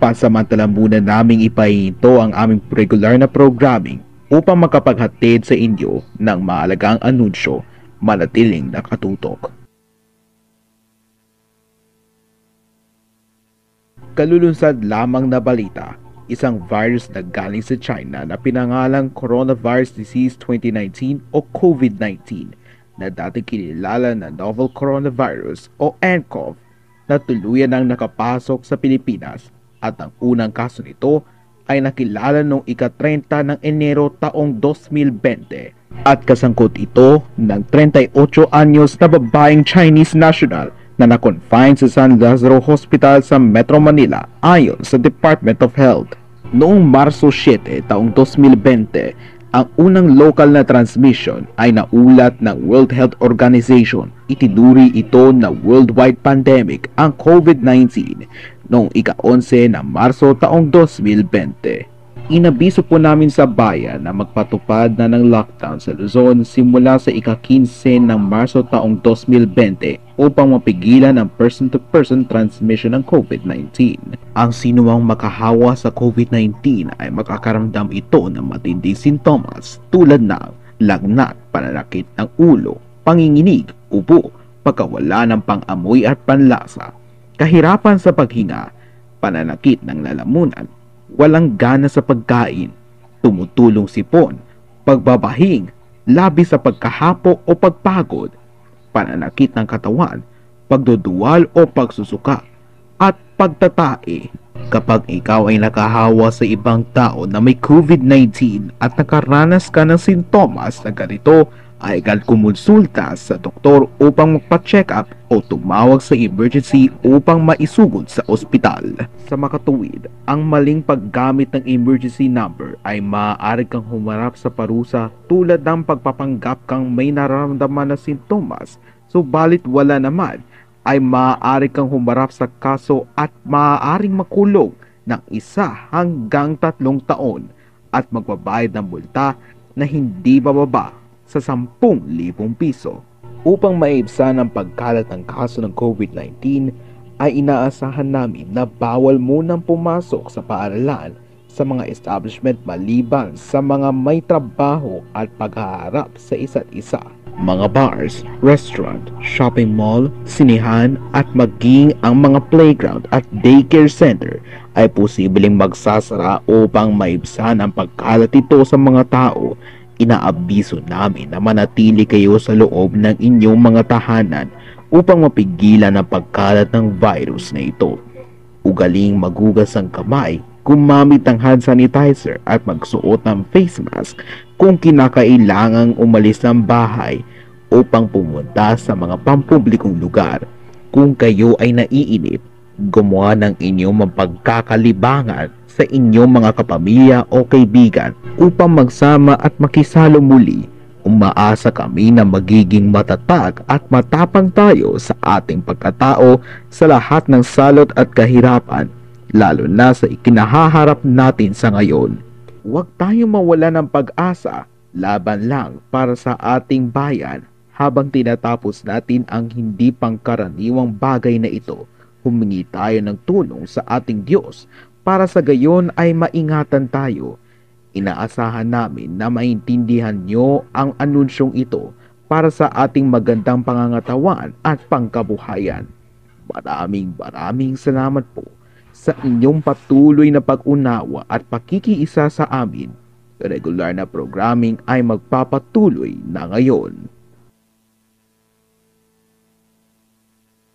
Pansamantala muna naming ipahinto ang aming regular na programming upang makapaghatid sa inyo ng mahalagang anunsyo. Manatiling nakatutok. Kalulunsad lamang na balita, isang virus na galing sa China na pinangalang Coronavirus Disease 2019 o COVID-19 na dati kinilala na Novel Coronavirus o nCoV na tuluyan ang nakapasok sa Pilipinas at ang unang kaso nito ay nakilala noong ika-30 ng Enero taong 2020 at kasangkot ito ng 38 anyos na babaeng Chinese national na na-confine sa San Lazaro Hospital sa Metro Manila ayon sa Department of Health. Noong Marso 7 taong 2020, ang unang local na transmission ay naulat ng World Health Organization. Itinuri ito na worldwide pandemic ang COVID-19 noong ika-11 ng Marso taong 2020. Inabiso po namin sa bayan na magpatupad na ng lockdown sa Luzon simula sa ika-15 ng Marso taong 2020 upang mapigilan ang person-to-person transmission ng COVID-19. Ang sinumang makahawa sa COVID-19 ay makakaramdam ito ng matinding sintomas tulad ng lagnat, pananakit ng ulo, panginginig, ubo, pagkawala ng pang-amoy at panlasa, kahirapan sa paghinga, pananakit ng lalamunan, walang gana sa pagkain, tumutulong sipon, pagbabahing, labis sa pagkahapo o pagpagod, pananakit ng katawan, pagduduwal o pagsusuka, at pagtatae. Kapag ikaw ay nakahawa sa ibang tao na may COVID-19 at nakaranas ka ng sintomas na ganito, ay agad kumonsulta sa doktor upang magpa-check up o tumawag sa emergency upang maisugod sa ospital. Sa makatuwid, ang maling paggamit ng emergency number ay maaari kang humarap sa parusa tulad ng pagpapanggap kang may nararamdaman na sintomas, subalit wala naman, ay maaari kang humarap sa kaso at maaaring makulong ng 1 hanggang 3 taon at magbabayad ng multa na hindi bababa sa 10,000 piso. Upang maibsan ang pagkalat ng kaso ng COVID-19, ay inaasahan namin na bawal munang pumasok sa paaralan sa mga establishment maliban sa mga may trabaho at paghaharap sa isa't isa. Mga bars, restaurant, shopping mall, sinihan at maging ang mga playground at daycare center ay posibleng magsasara upang maibsan ang pagkalat ito sa mga tao. Inaabiso namin na manatili kayo sa loob ng inyong mga tahanan upang mapigilan ang pagkalat ng virus na ito. Ugaling magugas ang kamay, gumamit ng hand sanitizer at magsuot ng face mask kung kinakailangang umalis ng bahay upang pumunta sa mga pampublikong lugar. Kung kayo ay naiinip, gumawa ng inyong mapagkakalibangan sa inyong mga kapamilya o kaibigan upang magsama at makisalo muli. Umaasa kami na magiging matatag at matapang tayo sa ating pagkatao sa lahat ng salot at kahirapan, lalo na sa ikinahaharap natin sa ngayon. Huwag tayong mawala ng pag-asa, laban lang para sa ating bayan habang tinatapos natin ang hindi pangkaraniwang bagay na ito. Humingi tayo ng tulong sa ating Diyos para sa gayon ay maingatan tayo. Inaasahan namin na maintindihan nyo ang anunsyong ito para sa ating magandang pangangatawan at pangkabuhayan. Maraming salamat po sa inyong patuloy na pag-unawa at pakikiisa sa amin. Regular na programming ay magpapatuloy na ngayon.